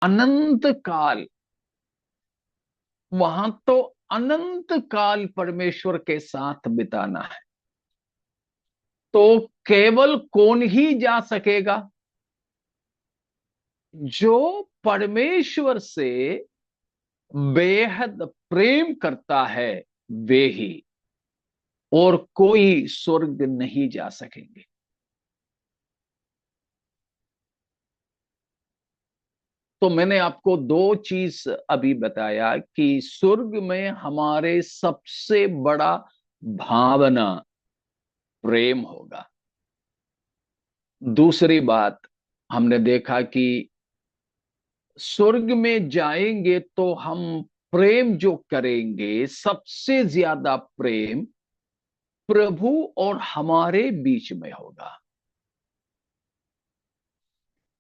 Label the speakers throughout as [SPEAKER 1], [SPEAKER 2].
[SPEAKER 1] अनंत काल, वहां तो अनंत काल परमेश्वर के साथ बिताना है। तो केवल कौन ही जा सकेगा? जो परमेश्वर से बेहद प्रेम करता है, वे ही, और कोई स्वर्ग नहीं जा सकेंगे। तो मैंने आपको दो चीज अभी बताया कि स्वर्ग में हमारे सबसे बड़ा भावना प्रेम होगा। दूसरी बात, हमने देखा कि स्वर्ग में जाएंगे तो हम प्रेम जो करेंगे, सबसे ज्यादा प्रेम प्रभु और हमारे बीच में होगा।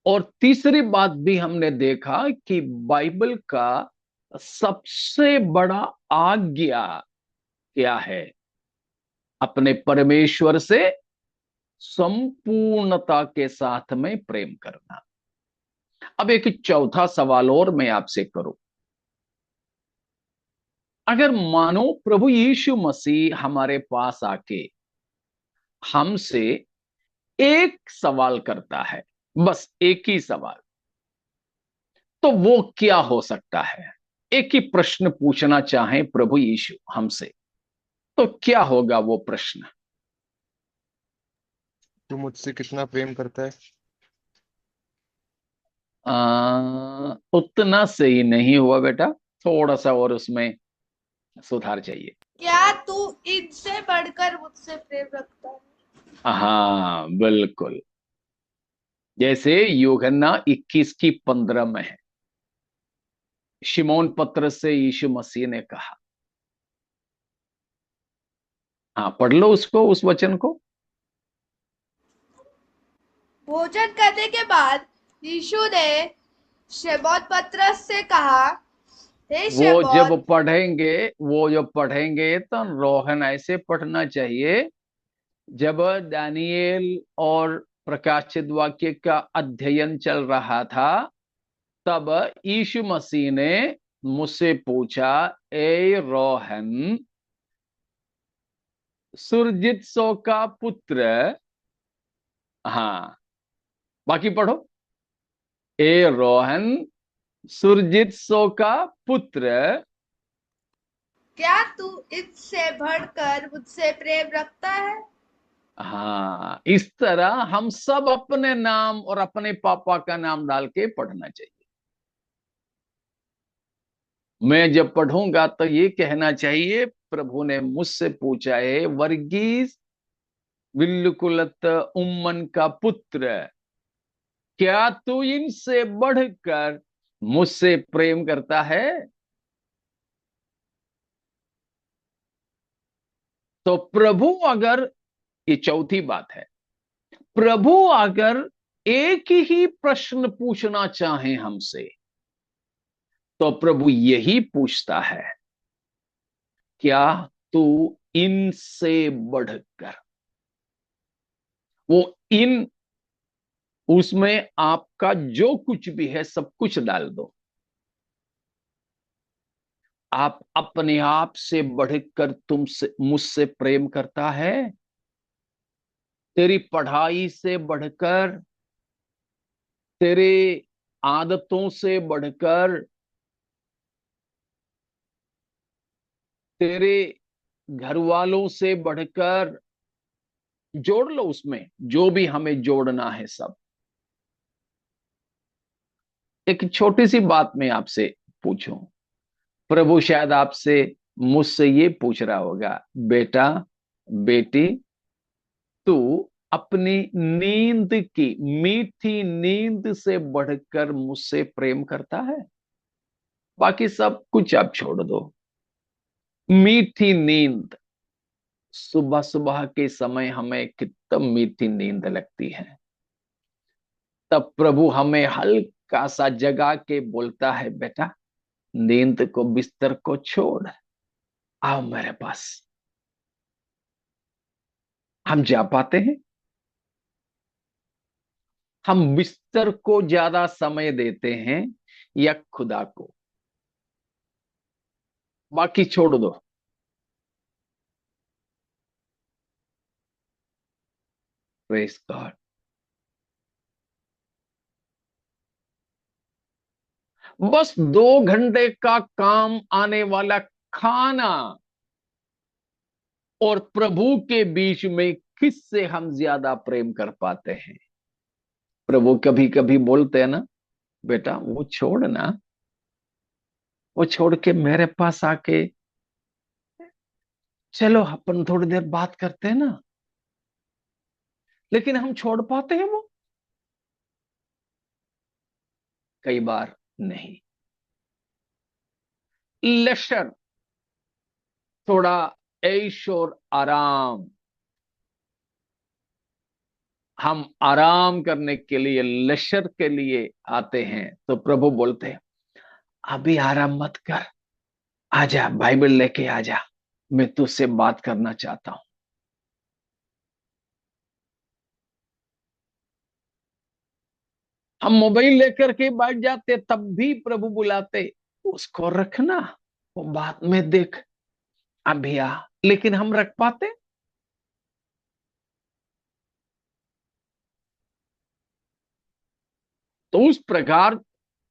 [SPEAKER 1] और तीसरी बात भी हमने देखा कि बाइबल का सबसे बड़ा आज्ञा क्या है? अपने परमेश्वर से संपूर्णता के साथ में प्रेम करना। अब एक चौथा सवाल और मैं आपसे करूं। अगर मानो प्रभु यीशु मसीह हमारे पास आके हमसे एक सवाल करता है, बस एक ही सवाल, तो वो क्या हो सकता है? एक ही प्रश्न पूछना चाहे प्रभु यीशु हमसे, तो क्या होगा वो प्रश्न?
[SPEAKER 2] तू मुझसे कितना प्रेम करता है?
[SPEAKER 1] उतना सही नहीं हुआ बेटा, थोड़ा सा और उसमें सुधार चाहिए।
[SPEAKER 3] क्या तू इनसे बढ़कर मुझसे प्रेम रखता है?
[SPEAKER 1] हाँ बिल्कुल, जैसे यूहन्ना 21 की 15 में है, शिमोन पत्रस से यीशु मसीह ने कहा। हाँ, पढ़ लो उसको, उस वचन को।
[SPEAKER 3] भोजन करने के बाद यीशु ने शमौन पतरस से कहा, हे
[SPEAKER 1] वो जब
[SPEAKER 3] शमौन,
[SPEAKER 1] पढ़ेंगे, वो जब पढ़ेंगे तो रोहन ऐसे पढ़ना चाहिए, जब दानिયેल और प्रकाशित वाक्य का अध्ययन चल रहा था, तब यीशु मसीह ने मुझसे पूछा, ए रोहन, सुरजित सो का पुत्र। हाँ, बाकी पढ़ो। ए रोहन, सुरजित सो का पुत्र।
[SPEAKER 3] क्या तू इनसे बढ़कर मुझसे प्रेम रखता है?
[SPEAKER 1] हाँ, इस तरह हम सब अपने नाम और अपने पापा का नाम डाल के पढ़ना चाहिए। मैं जब पढ़ूंगा तो ये कहना चाहिए, प्रभु ने मुझसे पूछा है, वर्गीस विल्लुकुलत उम्मन का पुत्र, क्या तू इनसे बढ़कर मुझसे प्रेम करता है? तो प्रभु अगर, ये चौथी बात है, प्रभु अगर एक ही प्रश्न पूछना चाहे हमसे, तो प्रभु यही पूछता है, क्या तू इनसे बढ़कर? वो इन, उसमें आपका जो कुछ भी है सब कुछ डाल दो। आप अपने आप से बढ़कर तुमसे मुझसे प्रेम करता है? तेरी पढ़ाई से बढ़कर, तेरे आदतों से बढ़कर, तेरे घर वालों से बढ़कर, जोड़ लो उसमें जो भी हमें जोड़ना है सब। एक छोटी सी बात मैं आपसे पूछूं, प्रभु शायद आपसे, मुझसे ये पूछ रहा होगा, बेटा, बेटी, तू अपनी नींद की, मीठी नींद से बढ़कर मुझसे प्रेम करता है? बाकी सब कुछ आप छोड़ दो। मीठी नींद, सुबह सुबह के समय हमें कितना मीठी नींद लगती है, तब प्रभु हमें हल्का सा जगा के बोलता है, बेटा, नींद को, बिस्तर को छोड़, आओ मेरे पास। हम जा पाते हैं? हम बिस्तर को ज्यादा समय देते हैं या खुदा को, बाकी छोड़ दो। Praise God. बस 2 घंटे का काम आने वाला खाना और प्रभु के बीच में किससे हम ज्यादा प्रेम कर पाते हैं। प्रभु कभी कभी बोलते हैं ना, बेटा वो छोड़ ना, वो छोड़ के मेरे पास आके चलो अपन थोड़ी देर बात करते हैं ना। लेकिन हम छोड़ पाते हैं वो? कई बार नहीं। लेशर, थोड़ा ऐश और आराम, हम आराम करने के लिए, लेशर के लिए आते हैं, तो प्रभु बोलते हैं अभी आराम मत कर, आजा बाइबल लेके आजा, मैं तुझसे बात करना चाहता हूं। हम मोबाइल लेकर के बैठ जाते, तब भी प्रभु बुलाते, उसको रखना, वो बाद में देख, अभी आ। लेकिन हम रख पाते? तो उस प्रकार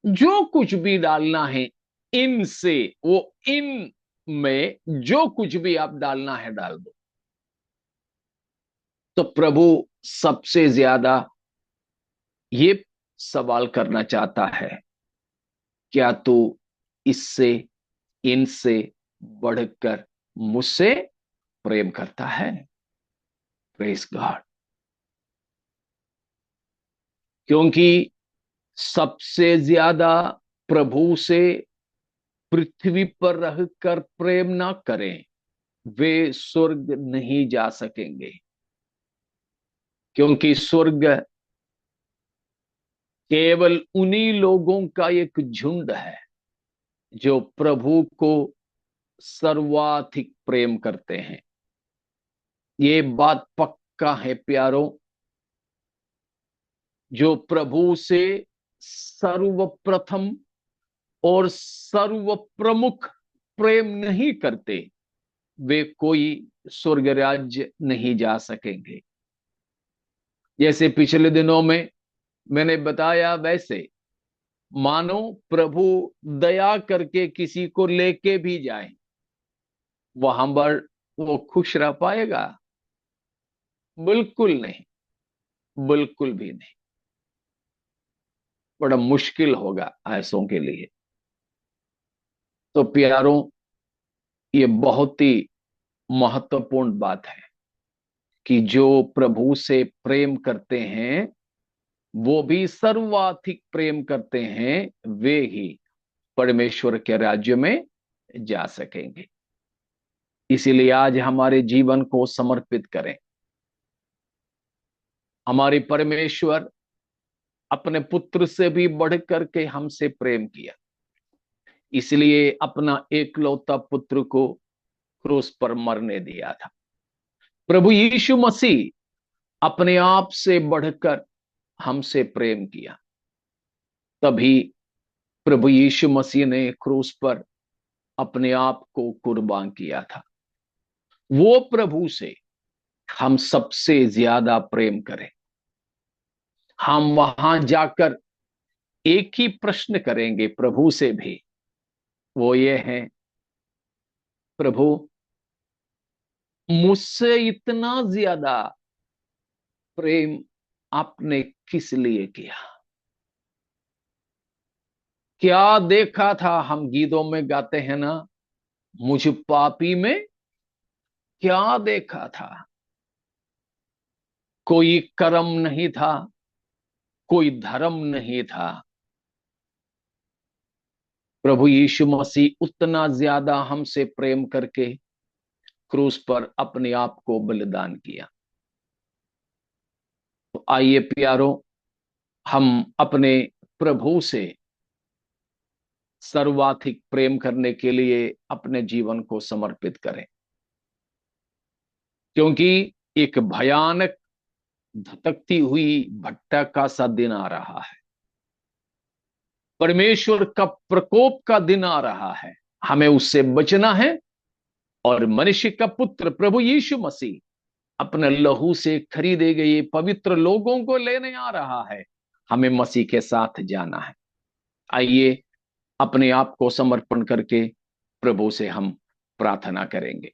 [SPEAKER 1] जो कुछ भी डालना है इनसे, वो इन में जो कुछ भी आप डालना है डाल दो। तो प्रभु सबसे ज्यादा ये सवाल करना चाहता है, क्या तू इससे, इनसे बढ़कर मुझसे प्रेम करता है? Praise God. क्योंकि सबसे ज्यादा प्रभु से पृथ्वी पर रहकर प्रेम ना करें, वे स्वर्ग नहीं जा सकेंगे। क्योंकि स्वर्ग केवल उन्हीं लोगों का एक झुंड है जो प्रभु को सर्वाधिक प्रेम करते हैं। ये बात पक्का है प्यारों, जो प्रभु से सर्वप्रथम और सर्व प्रमुख प्रेम नहीं करते, वे कोई स्वर्ग राज्य नहीं जा सकेंगे। जैसे पिछले दिनों में मैंने बताया, वैसे मानो प्रभु दया करके किसी को लेके भी जाए, वहां पर वो खुश रह पाएगा? बिल्कुल नहीं, बिल्कुल भी नहीं। बड़ा मुश्किल होगा ऐसों के लिए। तो प्यारों, ये बहुत ही महत्वपूर्ण बात है कि जो प्रभु से प्रेम करते हैं, वो भी सर्वाधिक प्रेम करते हैं, वे ही परमेश्वर के राज्य में जा सकेंगे। इसीलिए आज हमारे जीवन को समर्पित करें। हमारे परमेश्वर अपने पुत्र से भी बढ़ करके हमसे प्रेम किया, इसलिए अपना एकलौता पुत्र को क्रूस पर मरने दिया था। प्रभु यीशु मसीह अपने आप से बढ़कर हमसे प्रेम किया, तभी प्रभु यीशु मसीह ने क्रूस पर अपने आप को कुर्बान किया था। वो प्रभु से हम सबसे ज्यादा प्रेम करें। हम वहां जाकर एक ही प्रश्न करेंगे प्रभु से भी, वो ये है, प्रभु मुझसे इतना ज्यादा प्रेम आपने किस लिए किया? क्या देखा था? हम गीतों में गाते हैं ना, मुझ पापी में क्या देखा था? कोई कर्म नहीं था, कोई धर्म नहीं था। प्रभु यीशु मसीह उतना ज्यादा हमसे प्रेम करके क्रूस पर अपने आप को बलिदान किया। तो आइए प्यारों, हम अपने प्रभु से सर्वाधिक प्रेम करने के लिए अपने जीवन को समर्पित करें। क्योंकि एक भयानक धधकती हुई भट्टा का सा दिन आ रहा है। परमेश्वर का प्रकोप का दिन आ रहा है, हमें उससे बचना है। और मनुष्य का पुत्र प्रभु यीशु मसीह अपने लहू से खरीदे गए पवित्र लोगों को लेने आ रहा है। हमें मसीह के साथ जाना है। आइए अपने आप को समर्पण करके प्रभु से हम प्रार्थना करेंगे।